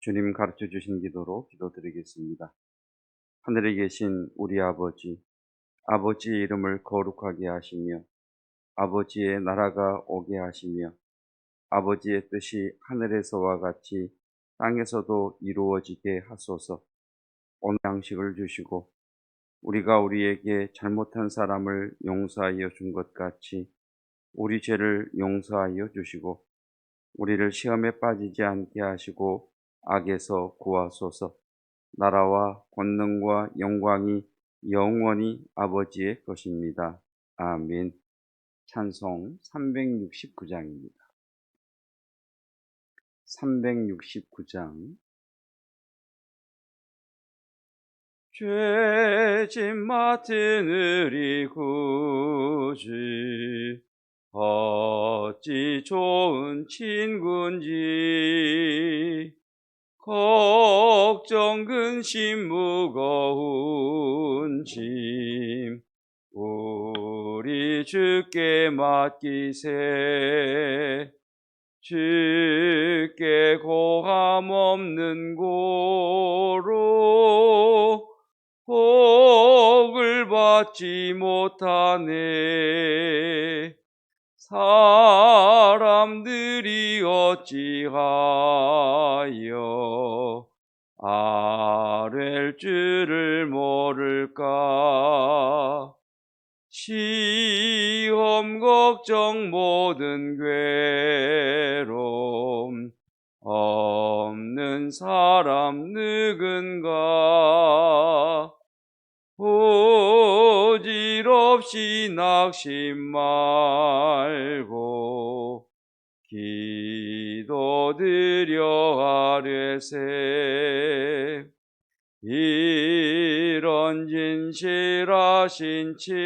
주님 가르쳐 주신 기도로 기도드리겠습니다. 하늘에 계신 우리 아버지, 아버지의 이름을 거룩하게 하시며 아버지의 나라가 오게 하시며 아버지의 뜻이 하늘에서와 같이 땅에서도 이루어지게 하소서. 오늘 양식을 주시고 우리가 우리에게 잘못한 사람을 용서하여 준 것 같이 우리 죄를 용서하여 주시고 우리를 시험에 빠지지 않게 하시고 악에서 구하소서. 나라와 권능과 영광이 영원히 아버지의 것입니다. 아멘. 찬송 369장입니다. 369장. 죄짐 맡은 우리 구주 어찌 좋은 친구인지 걱정 근심 무거운 짐 우리 주께 맡기세. 주께 고함 없는 고로 복을 받지 못하네. 사람들이 어찌하여 아랠 줄을 모를까. 시험 걱정 모든 괴로움 없는 사람 누군가. 부질없이 낙심 말고 기도드려 아뢰세. 이런 진실하신 친구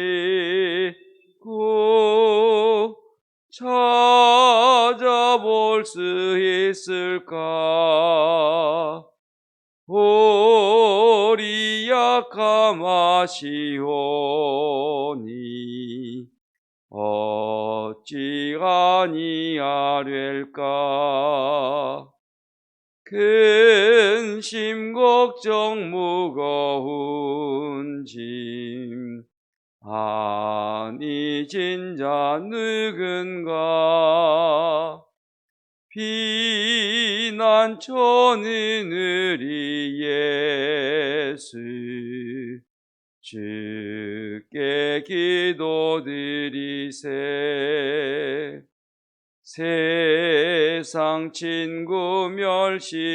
찾아볼 수 있을까. 우리 약함 아시오니 어찌 아니하릴까. 근심 걱정 무거운 짐 아니 진자 누군가. 피난처는 우리 예수 주께 기도드리세. 세상 친구 멸시하고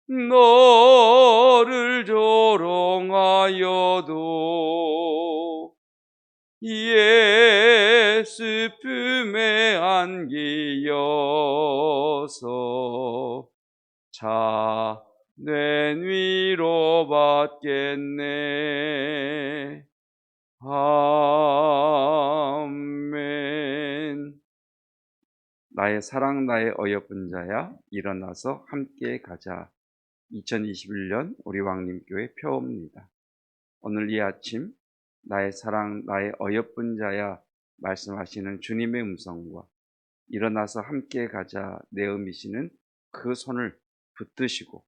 너를 조롱하여도 예수 품에 안기어서 자넨 위로 받겠네. 아멘. 나의 사랑 나의 어여쁜 자야 일어나서 함께 가자. 2021년 우리 왕림교회 표어입니다. 오늘 이 아침 나의 사랑 나의 어여쁜 자야 말씀하시는 주님의 음성과 일어나서 함께 가자 내음이시는 그 손을 붙드시고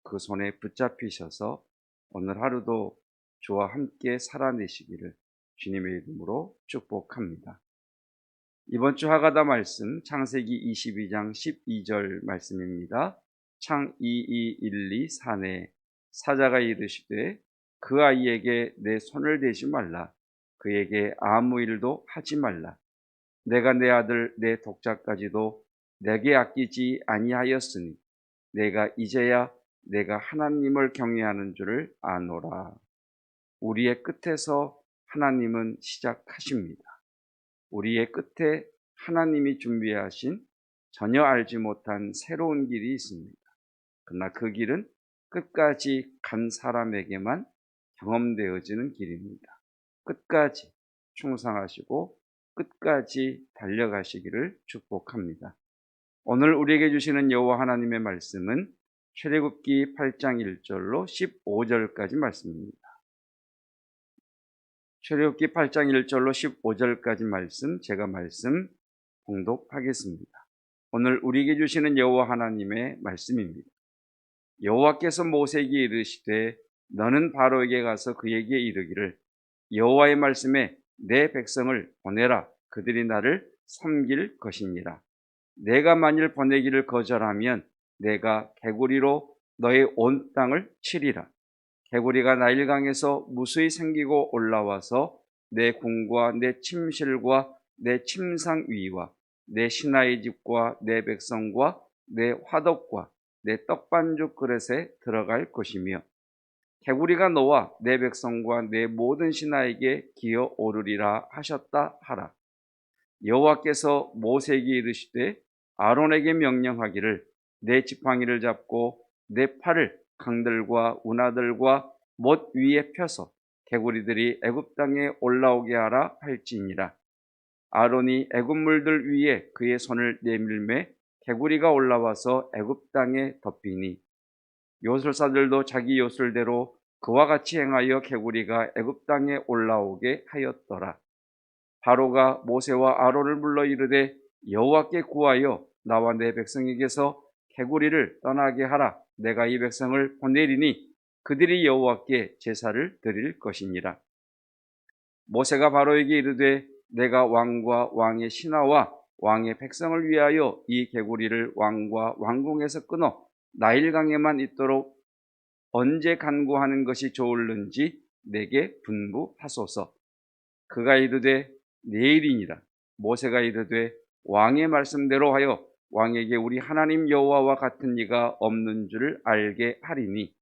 그 손에 붙잡히셔서 오늘 하루도 주와 함께 살아내시기를 주님의 이름으로 축복합니다. 이번 주 하가다 말씀 창세기 22장 12절 말씀입니다. 창 2212 사내 사자가 이르시되 그 아이에게 내 손을 대지 말라. 그에게 아무 일도 하지 말라. 내가 내 아들 내 독자까지도 내게 아끼지 아니하였으니 내가 이제야 내가 하나님을 경외하는 줄을 아노라. 우리의 끝에서 하나님은 시작하십니다. 우리의 끝에 하나님이 준비하신 전혀 알지 못한 새로운 길이 있습니다. 그러나 그 길은 끝까지 간 사람에게만 경험되어지는 길입니다. 끝까지 충성하시고 끝까지 달려가시기를 축복합니다. 오늘 우리에게 주시는 여호와 하나님의 말씀은 출애굽기 8장 1절로 15절까지 말씀입니다. 출애굽기 8장 1절로 15절까지 말씀 제가 말씀 봉독하겠습니다. 오늘 우리에게 주시는 여호와 하나님의 말씀입니다. 여호와께서 모세에게 이르시되 너는 바로에게 가서 그에게 이르기를 여호와의 말씀에 내 백성을 보내라. 그들이 나를 섬길 것이니라. 내가 만일 보내기를 거절하면 내가 개구리로 너의 온 땅을 치리라. 개구리가 나일강에서 무수히 생기고 올라와서 내 궁과 내 침실과 내 침상 위와 내 신하의 집과 내 백성과 내 화덕과 내 떡반죽 그릇에 들어갈 것이며 개구리가 너와 내 백성과 내 모든 신하에게 기어 오르리라 하셨다 하라. 여호와께서 모세에게 이르시되 아론에게 명령하기를 내 지팡이를 잡고 내 팔을 강들과 운하들과 못 위에 펴서 개구리들이 애굽 땅에 올라오게 하라 할지니라. 아론이 애굽 물들 위에 그의 손을 내밀매 개구리가 올라와서 애굽 땅에 덮이니 요술사들도 자기 요술대로 그와 같이 행하여 개구리가 애굽 땅에 올라오게 하였더라. 바로가 모세와 아론을 불러 이르되 여호와께 구하여 나와 내 백성에게서 개구리를 떠나게 하라. 내가 이 백성을 보내리니 그들이 여호와께 제사를 드릴 것이니라. 모세가 바로에게 이르되 내가 왕과 왕의 신하와 왕의 백성을 위하여 이 개구리를 왕과 왕궁에서 끊어 나일강에만 있도록 언제 간구하는 것이 좋을는지 내게 분부하소서. 그가 이르되 내일이니라. 모세가 이르되 왕의 말씀대로 하여 왕에게 우리 하나님 여호와와 같은 이가 없는 줄 알게 하리니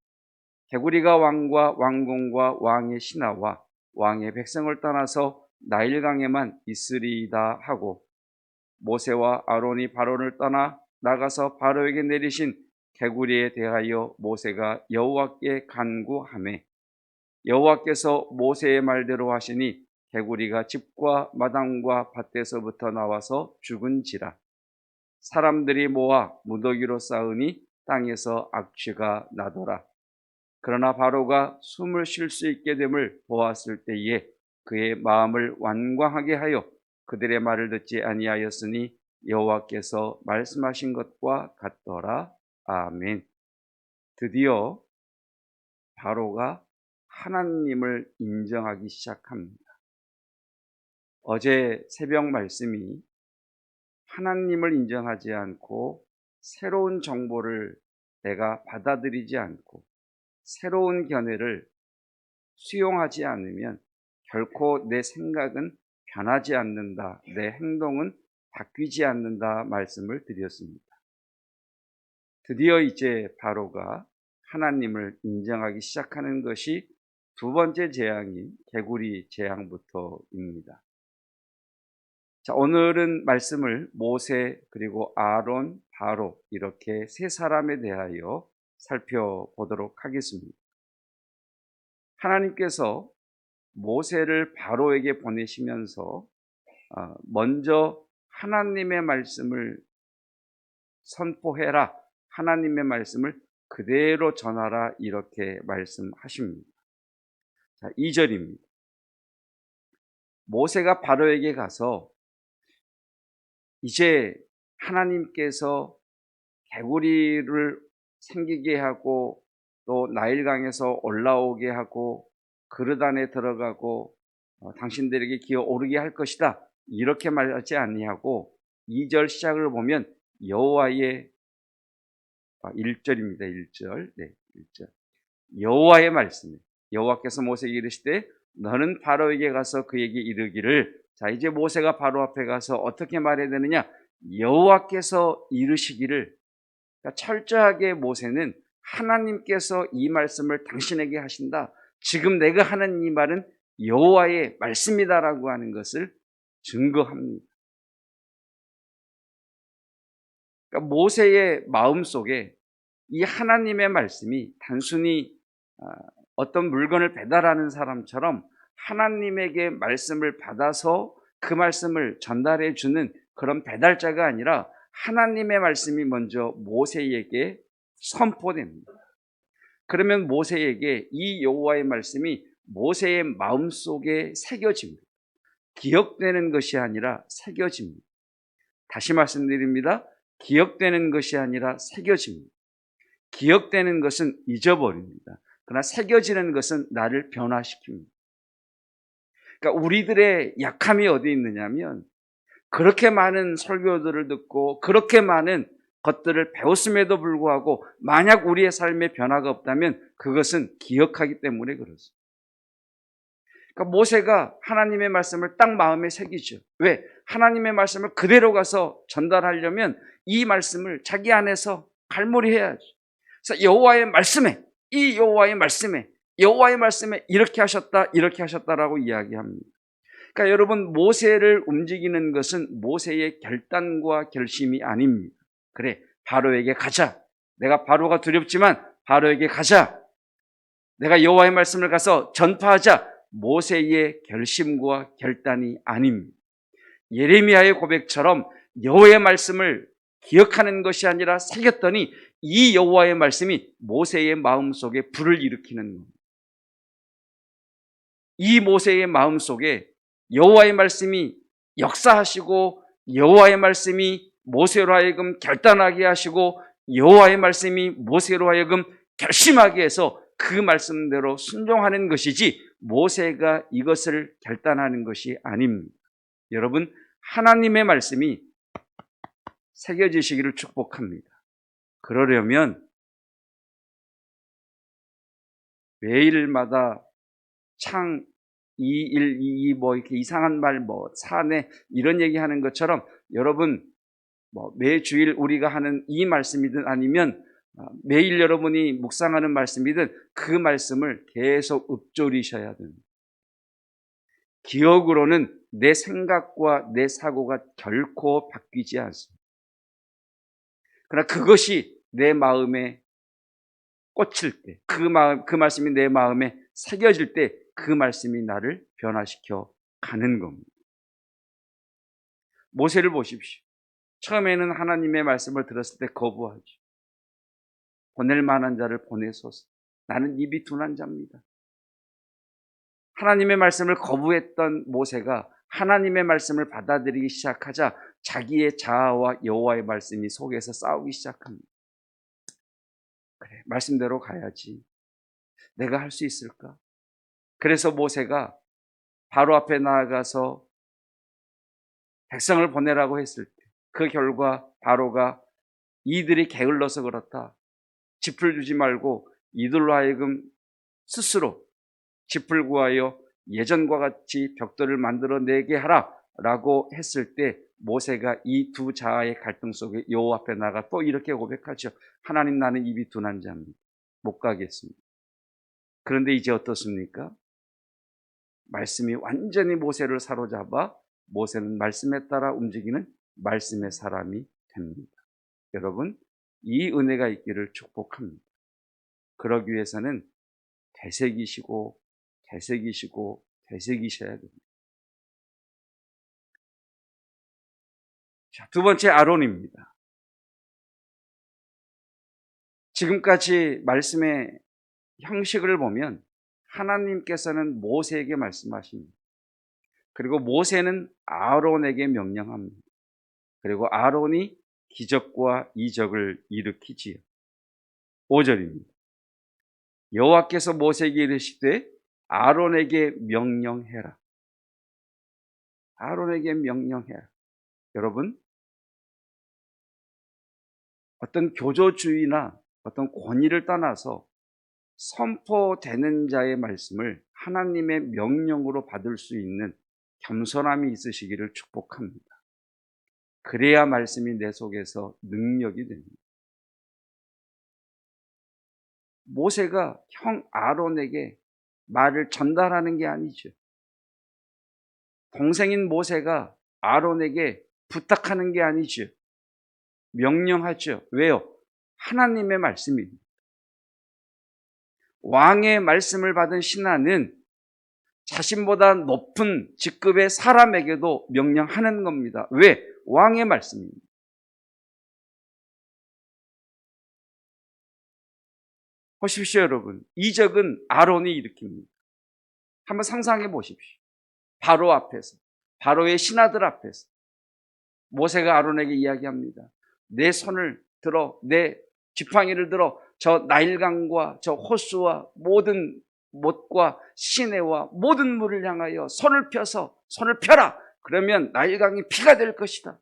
개구리가 왕과 왕궁과 왕의 신하와 왕의 백성을 떠나서 나일강에만 있으리이다 하고 모세와 아론이 바로를 떠나 나가서 바로에게 내리신 개구리에 대하여 모세가 여호와께 간구하매 여호와께서 모세의 말대로 하시니 개구리가 집과 마당과 밭에서부터 나와서 죽은지라. 사람들이 모아 무더기로 쌓으니 땅에서 악취가 나더라. 그러나 바로가 숨을 쉴 수 있게 됨을 보았을 때에 그의 마음을 완강하게 하여 그들의 말을 듣지 아니하였으니 여호와께서 말씀하신 것과 같더라. 아멘. 드디어 바로가 하나님을 인정하기 시작합니다. 어제 새벽 말씀이 하나님을 인정하지 않고 새로운 정보를 내가 받아들이지 않고 새로운 견해를 수용하지 않으면 결코 내 생각은 변하지 않는다. 내 행동은 바뀌지 않는다 말씀을 드렸습니다. 드디어 이제 바로가 하나님을 인정하기 시작하는 것이 두 번째 재앙인 개구리 재앙부터입니다. 자, 오늘은 말씀을 모세 그리고 아론, 바로 이렇게 세 사람에 대하여 살펴보도록 하겠습니다. 하나님께서 모세를 바로에게 보내시면서 먼저 하나님의 말씀을 선포해라. 하나님의 말씀을 그대로 전하라. 이렇게 말씀하십니다. 자, 2절입니다. 모세가 바로에게 가서 이제 하나님께서 개구리를 생기게 하고 또 나일강에서 올라오게 하고 그릇 안에 들어가고 당신들에게 기어 오르게 할 것이다. 이렇게 말하지 아니하고 2절 시작을 보면 여호와의 1절입니다. 1절. 네, 1절. 여호와의 말씀에 여호와께서 모세에게 이르시되 너는 바로에게 가서 그에게 이르기를. 자, 이제 모세가 바로 앞에 가서 어떻게 말해야 되느냐? 여호와께서 이르시기를. 그러니까 철저하게 모세는 하나님께서 이 말씀을 당신에게 하신다. 지금 내가 하는 이 말은 여호와의 말씀이다라고 하는 것을 증거합니다. 그러니까 모세의 마음속에 이 하나님의 말씀이 단순히 어떤 물건을 배달하는 사람처럼 하나님에게 말씀을 받아서 그 말씀을 전달해 주는 그런 배달자가 아니라 하나님의 말씀이 먼저 모세에게 선포됩니다. 그러면 모세에게 이 여호와의 말씀이 모세의 마음속에 새겨집니다. 기억되는 것이 아니라 새겨집니다. 다시 말씀드립니다. 기억되는 것이 아니라 새겨집니다. 기억되는 것은 잊어버립니다. 그러나 새겨지는 것은 나를 변화시킵니다. 그러니까 우리들의 약함이 어디 있느냐면, 그렇게 많은 설교들을 듣고 그렇게 많은 것들을 배웠음에도 불구하고 만약 우리의 삶에 변화가 없다면 그것은 기억하기 때문에 그렇습니다. 그러니까 모세가 하나님의 말씀을 딱 마음에 새기죠. 왜? 하나님의 말씀을 그대로 가서 전달하려면 이 말씀을 자기 안에서 갈무리해야죠. 그래서 여호와의 말씀에, 이 여호와의 말씀에, 여호와의 말씀에 이렇게 하셨다라고 이야기합니다. 그러니까 여러분, 모세를 움직이는 것은 모세의 결단과 결심이 아닙니다. 그래, 바로에게 가자. 내가 바로가 두렵지만 바로에게 가자. 내가 여호와의 말씀을 가서 전파하자. 모세의 결심과 결단이 아닙니다. 예레미야의 고백처럼 여호와의 말씀을 기억하는 것이 아니라 새겼더니 이 여호와의 말씀이 모세의 마음속에 불을 일으키는 겁니다. 이 모세의 마음속에 여호와의 말씀이 역사하시고 여호와의 말씀이 모세로 하여금 결단하게 하시고 여호와의 말씀이 모세로 하여금 결심하게 해서 그 말씀대로 순종하는 것이지 모세가 이것을 결단하는 것이 아닙니다. 여러분, 하나님의 말씀이 새겨지시기를 축복합니다. 그러려면 매일마다 창 2122 뭐 이렇게 이상한 말 뭐 사내 이런 얘기하는 것처럼 여러분 뭐 매주일 우리가 하는 이 말씀이든 아니면 매일 여러분이 묵상하는 말씀이든 그 말씀을 계속 읊조리셔야 됩니다. 기억으로는 내 생각과 내 사고가 결코 바뀌지 않습니다. 그러나 그것이 내 마음에 꽂힐 때, 그 말씀이 내 마음에 새겨질 때 그 말씀이 나를 변화시켜 가는 겁니다. 모세를 보십시오. 처음에는 하나님의 말씀을 들었을 때 거부하죠. 보낼 만한 자를 보내소서. 나는 입이 둔한 자입니다. 하나님의 말씀을 거부했던 모세가 하나님의 말씀을 받아들이기 시작하자 자기의 자아와 여호와의 말씀이 속에서 싸우기 시작합니다. 그래, 말씀대로 가야지. 내가 할 수 있을까? 그래서 모세가 바로 앞에 나아가서 백성을 보내라고 했을 때 그 결과 바로가 이들이 게을러서 그렇다. 짚을 주지 말고 이들로 하여금 스스로 짚을 구하여 예전과 같이 벽돌을 만들어내게 하라 라고 했을 때 모세가 이 두 자아의 갈등 속에 여호와 앞에 나가 또 이렇게 고백하죠. 하나님, 나는 입이 둔한 자입니다. 못 가겠습니다. 그런데 이제 어떻습니까? 말씀이 완전히 모세를 사로잡아 모세는 말씀에 따라 움직이는 말씀의 사람이 됩니다. 여러분, 이 은혜가 있기를 축복합니다. 그러기 위해서는 되새기시고 되새기시고 되새기셔야 됩니다. 자, 두 번째 아론입니다. 지금까지 말씀의 형식을 보면 하나님께서는 모세에게 말씀하십니다. 그리고 모세는 아론에게 명령합니다. 그리고 아론이 기적과 이적을 일으키지요. 5절입니다. 여호와께서 모세에게 이르시되 아론에게 명령해라. 아론에게 명령해라. 여러분, 어떤 교조주의나 어떤 권위를 떠나서 선포되는 자의 말씀을 하나님의 명령으로 받을 수 있는 겸손함이 있으시기를 축복합니다. 그래야 말씀이 내 속에서 능력이 됩니다. 모세가 형 아론에게 말을 전달하는 게 아니죠. 동생인 모세가 아론에게 부탁하는 게 아니죠. 명령하죠. 왜요? 하나님의 말씀입니다. 왕의 말씀을 받은 신하는 자신보다 높은 직급의 사람에게도 명령하는 겁니다. 왜? 왕의 말씀입니다. 보십시오, 여러분. 이적은 아론이 일으킵니다. 한번 상상해 보십시오. 바로 앞에서, 바로의 신하들 앞에서 모세가 아론에게 이야기합니다. 내 손을 들어, 내 지팡이를 들어 저 나일강과 저 호수와 모든 못과 시내와 모든 물을 향하여 손을 펴서 손을 펴라. 그러면 나일강이 피가 될 것이다.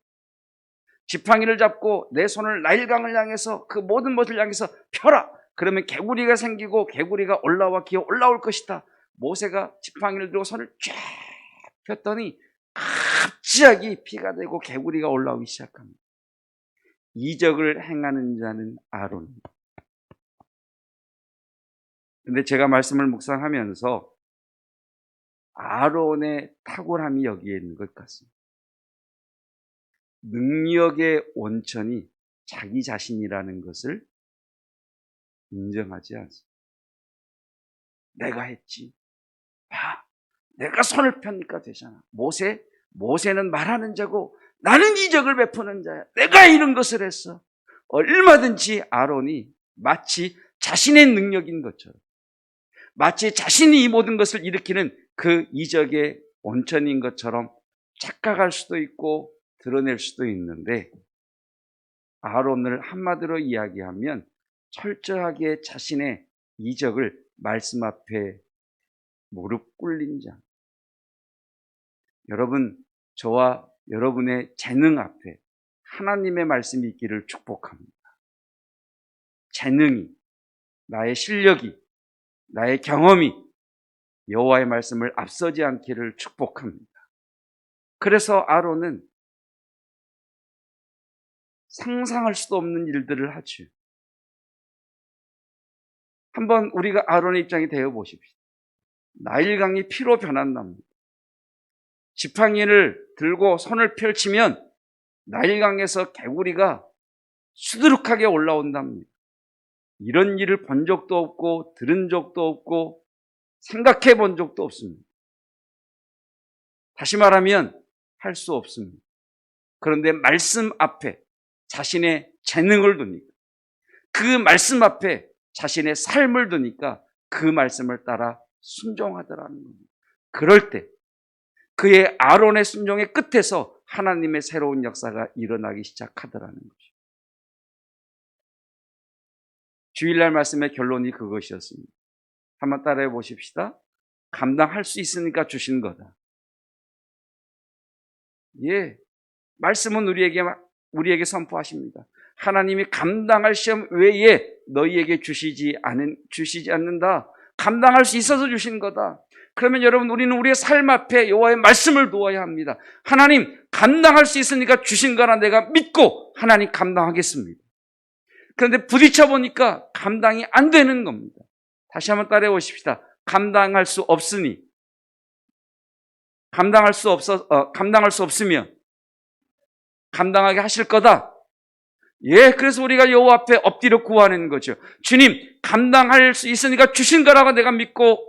지팡이를 잡고 내 손을 나일강을 향해서 그 모든 것을 향해서 펴라. 그러면 개구리가 생기고 개구리가 올라와 기어 올라올 것이다. 모세가 지팡이를 들고 손을 쫙 폈더니 갑자기 피가 되고 개구리가 올라오기 시작합니다. 이적을 행하는 자는 아론입니다. 근데 제가 말씀을 묵상하면서 아론의 탁월함이 여기에 있는 것 같습니다. 능력의 원천이 자기 자신이라는 것을 인정하지 않습니다. 내가 했지. 봐, 내가 손을 펴니까 되잖아. 모세는 말하는 자고 나는 이적을 베푸는 자야. 내가 이런 것을 했어. 얼마든지 아론이 마치 자신의 능력인 것처럼, 마치 자신이 이 모든 것을 일으키는 그 이적의 원천인 것처럼 착각할 수도 있고 드러낼 수도 있는데, 아론을 한마디로 이야기하면 철저하게 자신의 이적을 말씀 앞에 무릎 꿇린 자. 여러분, 저와 여러분의 재능 앞에 하나님의 말씀이 있기를 축복합니다. 재능이, 나의 실력이, 나의 경험이 여호와의 말씀을 앞서지 않기를 축복합니다. 그래서 아론은 상상할 수도 없는 일들을 하죠. 한번 우리가 아론의 입장이 되어 보십시오. 나일강이 피로 변한답니다. 지팡이를 들고 손을 펼치면 나일강에서 개구리가 수두룩하게 올라온답니다. 이런 일을 본 적도 없고 들은 적도 없고 생각해 본 적도 없습니다. 다시 말하면 할 수 없습니다. 그런데 말씀 앞에 자신의 재능을 두니까, 그 말씀 앞에 자신의 삶을 두니까 그 말씀을 따라 순종하더라는 겁니다. 그럴 때 그의 아론의 순종의 끝에서 하나님의 새로운 역사가 일어나기 시작하더라는 거죠. 주일날 말씀의 결론이 그것이었습니다. 한번 따라해 보십시다. 감당할 수 있으니까 주신 거다. 예, 말씀은 우리에게 선포하십니다. 하나님이 감당할 시험 외에 너희에게 주시지 않는다. 감당할 수 있어서 주신 거다. 그러면 여러분, 우리는 우리의 삶 앞에 여호와의 말씀을 두어야 합니다. 하나님 감당할 수 있으니까 주신 거라 내가 믿고 하나님 감당하겠습니다. 그런데 부딪혀 보니까 감당이 안 되는 겁니다. 다시 한번 따라해 보십시다. 감당할 수 없으면 감당하게 하실 거다. 예, 그래서 우리가 여호와 앞에 엎드려 구하는 거죠. 주님, 감당할 수 있으니까 주신 거라고 내가 믿고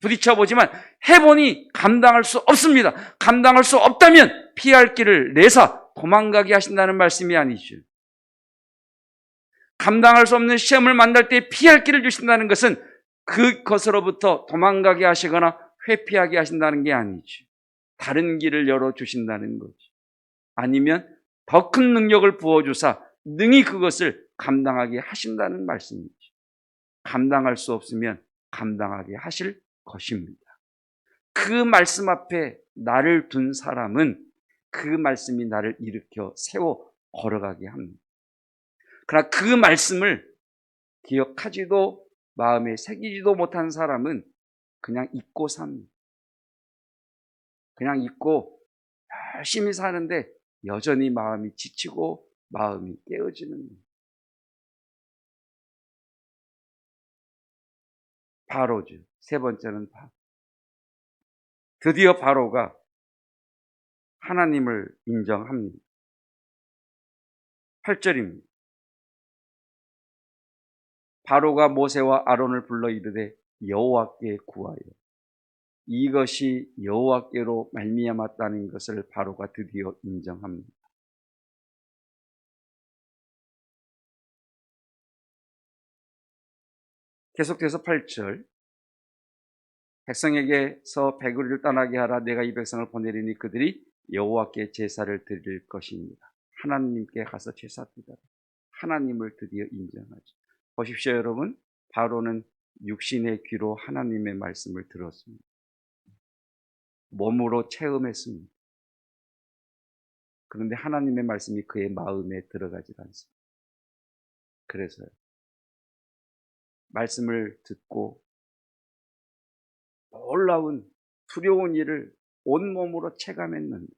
부딪혀보지만 해보니 감당할 수 없습니다. 감당할 수 없다면 피할 길을 내사 도망가게 하신다는 말씀이 아니죠. 감당할 수 없는 시험을 만날 때 피할 길을 주신다는 것은 그것으로부터 도망가게 하시거나 회피하게 하신다는 게 아니죠. 다른 길을 열어주신다는 거죠. 아니면 더 큰 능력을 부어주사 능히 그것을 감당하게 하신다는 말씀이죠. 감당할 수 없으면 감당하게 하실 것입니다. 그 말씀 앞에 나를 둔 사람은 그 말씀이 나를 일으켜 세워 걸어가게 합니다. 그러나 그 말씀을 기억하지도 마음에 새기지도 못한 사람은 그냥 잊고 삽니다. 그냥 잊고 열심히 사는데 여전히 마음이 지치고 마음이 깨어지는 거예요. 바로죠. 세 번째는 바로. 드디어 바로가 하나님을 인정합니다. 8절입니다. 바로가 모세와 아론을 불러 이르되 여호와께 구하여 이것이 여호와께로 말미암았다는 것을 바로가 드디어 인정합니다. 계속해서 8절, 백성에게서 배후리를 떠나게 하라. 내가 이 백성을 보내리니 그들이 여호와께 제사를 드릴 것입니다. 하나님께 가서 제사 드려라. 하나님을 드디어 인정하죠. 보십시오, 여러분. 바로는 육신의 귀로 하나님의 말씀을 들었습니다. 몸으로 체험했습니다. 그런데 하나님의 말씀이 그의 마음에 들어가지 않습니다. 그래서요. 말씀을 듣고 놀라운 두려운 일을 온몸으로 체감했는데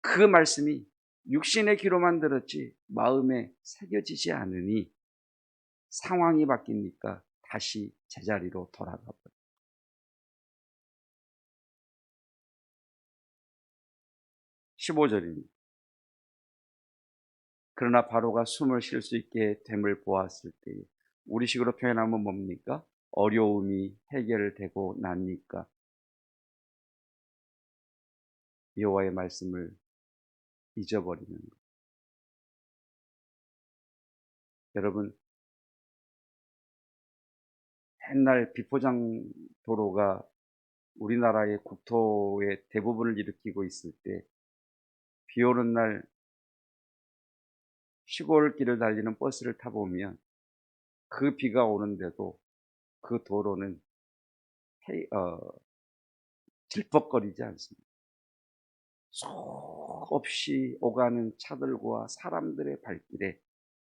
그 말씀이 육신의 귀로만 들었지 마음에 새겨지지 않으니 상황이 바뀌니까 다시 제자리로 돌아가 버려요. 15절입니다. 그러나 바로가 숨을 쉴 수 있게 됨을 보았을 때 우리식으로 표현하면 뭡니까? 어려움이 해결되고 나니까 여호와의 말씀을 잊어버리는 것. 여러분, 옛날 비포장 도로가 우리나라의 국토의 대부분을 일으키고 있을 때 비 오는 날 시골길을 달리는 버스를 타보면 그 비가 오는데도 그 도로는 질퍽거리지 않습니다. 속 없이 오가는 차들과 사람들의 발길에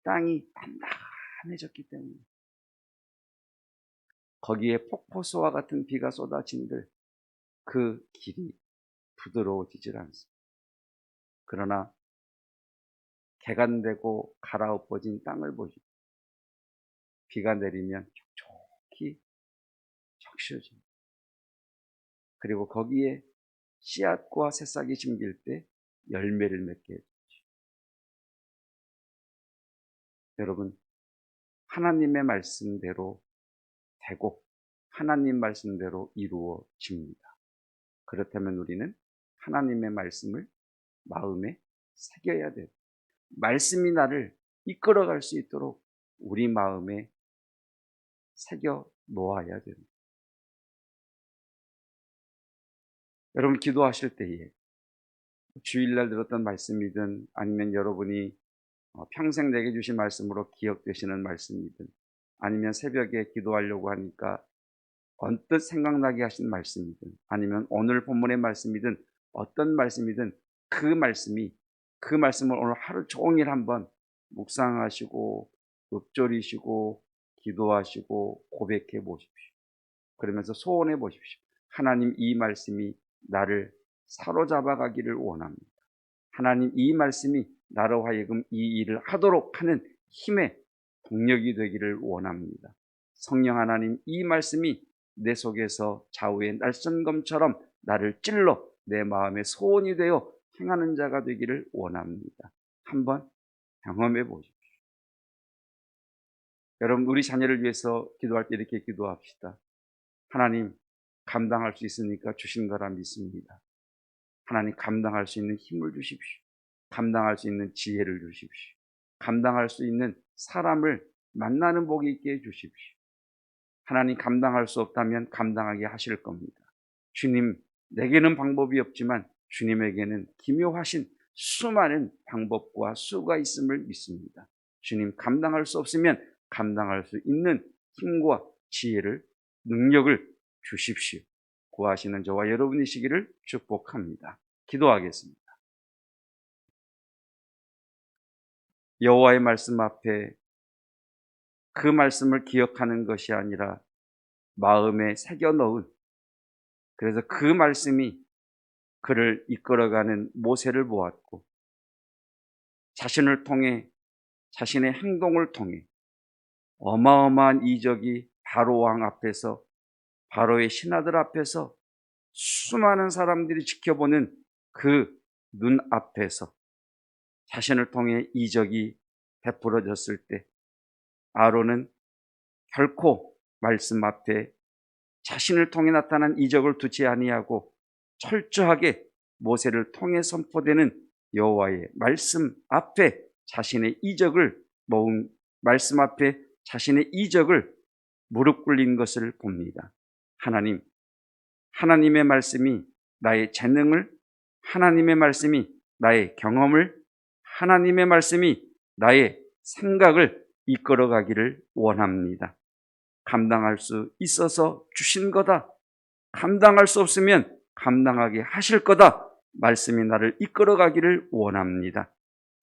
땅이 단단해졌기 때문에 거기에 폭포수와 같은 비가 쏟아진들 그 길이 부드러워지질 않습니다. 그러나 개간되고 갈아엎어진 땅을 보시고 비가 내리면 촉촉히 적셔집니다. 그리고 거기에 씨앗과 새싹이 심길 때 열매를 맺게 해주죠. 여러분, 하나님의 말씀대로 되고 하나님 말씀대로 이루어집니다. 그렇다면 우리는 하나님의 말씀을 마음에 새겨야 돼요. 말씀이 나를 이끌어갈 수 있도록 우리 마음에 새겨 놓아야 됩니다. 여러분, 기도하실 때에 주일날 들었던 말씀이든 아니면 여러분이 평생 내게 주신 말씀으로 기억되시는 말씀이든 아니면 새벽에 기도하려고 하니까 언뜻 생각나게 하신 말씀이든 아니면 오늘 본문의 말씀이든 어떤 말씀이든 그 말씀을 오늘 하루 종일 한번 묵상하시고 읊조리시고 기도하시고 고백해 보십시오. 그러면서 소원해 보십시오. 하나님, 이 말씀이 나를 사로잡아 가기를 원합니다. 하나님, 이 말씀이 나로 하여금 이 일을 하도록 하는 힘의 동력이 되기를 원합니다. 성령 하나님, 이 말씀이 내 속에서 좌우의 날선검처럼 나를 찔러 내 마음의 소원이 되어 행하는 자가 되기를 원합니다. 한번 경험해 보십시오. 여러분, 우리 자녀를 위해서 기도할 때 이렇게 기도합시다. 하나님, 감당할 수 있으니까 주신 거라 믿습니다. 하나님, 감당할 수 있는 힘을 주십시오. 감당할 수 있는 지혜를 주십시오. 감당할 수 있는 사람을 만나는 복이 있게 해주십시오. 하나님, 감당할 수 없다면 감당하게 하실 겁니다. 주님, 내게는 방법이 없지만 주님에게는 기묘하신 수많은 방법과 수가 있음을 믿습니다. 주님, 감당할 수 없으면 감당할 수 있는 힘과 지혜를, 능력을 주십시오. 구하시는 저와 여러분이시기를 축복합니다. 기도하겠습니다. 여호와의 말씀 앞에 그 말씀을 기억하는 것이 아니라 마음에 새겨 넣은, 그래서 그 말씀이 그를 이끌어가는 모세를 보았고 자신을 통해, 자신의 행동을 통해 어마어마한 이적이 바로 왕 앞에서, 바로의 신하들 앞에서 수많은 사람들이 지켜보는 그 눈 앞에서 자신을 통해 이적이 베풀어졌을 때 아론은 결코 말씀 앞에 자신을 통해 나타난 이적을 두지 아니하고 철저하게 모세를 통해 선포되는 여호와의 말씀 앞에 자신의 이적을 모은, 말씀 앞에 자신의 이적을 무릎 꿇린 것을 봅니다. 하나님, 하나님의 말씀이 나의 재능을, 하나님의 말씀이 나의 경험을, 하나님의 말씀이 나의 생각을 이끌어가기를 원합니다. 감당할 수 있어서 주신 거다. 감당할 수 없으면 감당하게 하실 거다. 말씀이 나를 이끌어가기를 원합니다.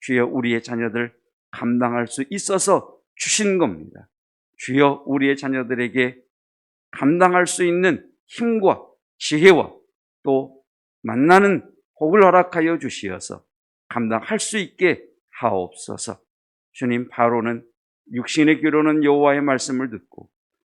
주여, 우리의 자녀들 감당할 수 있어서 주신 겁니다. 주여, 우리의 자녀들에게 감당할 수 있는 힘과 지혜와 또 만나는 복을 허락하여 주시어서 감당할 수 있게 하옵소서. 주님, 바로는 육신의 귀로는 여호와의 말씀을 듣고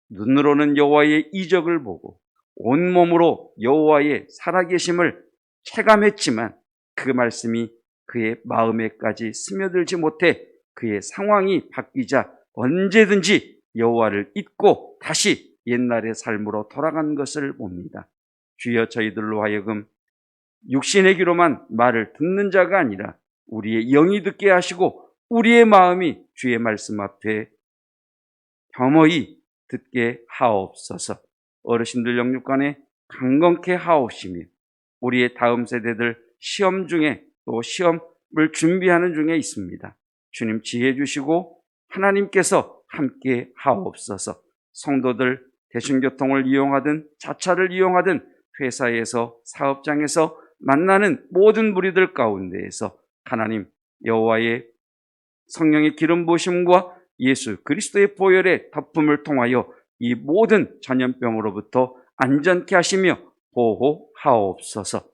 눈으로는 여호와의 이적을 보고 온몸으로 여호와의 살아계심을 체감했지만 그 말씀이 그의 마음에까지 스며들지 못해 그의 상황이 바뀌자 언제든지 여호와를 잊고 다시 옛날의 삶으로 돌아간 것을 봅니다. 주여, 저희들로 하여금 육신의 귀로만 말을 듣는 자가 아니라 우리의 영이 듣게 하시고 우리의 마음이 주의 말씀 앞에 겸허히 듣게 하옵소서. 어르신들 영육간에 강건케 하옵시며 우리의 다음 세대들 시험 중에 또 시험을 준비하는 중에 있습니다. 주님, 지혜 주시고 하나님께서 함께 하옵소서. 성도들 대중교통을 이용하든 자차를 이용하든 회사에서 사업장에서 만나는 모든 무리들 가운데에서 하나님 여호와의 성령의 기름 부으심과 예수 그리스도의 보혈의 덮음을 통하여 이 모든 전염병으로부터 안전케 하시며 보호하옵소서.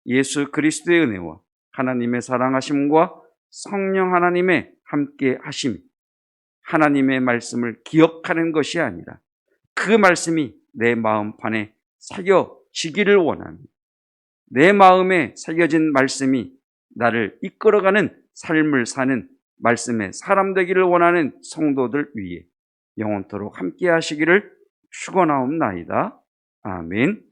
예수 그리스도의 은혜와 하나님의 사랑하심과 성령 하나님의 함께 하심, 하나님의 말씀을 기억하는 것이 아니라 그 말씀이 내 마음판에 새겨지기를 원합니다. 내 마음에 새겨진 말씀이 나를 이끌어가는 삶을 사는 말씀의 사람 되기를 원하는 성도들 위해 영원토록 함께 하시기를 축원하옵나이다. 아멘.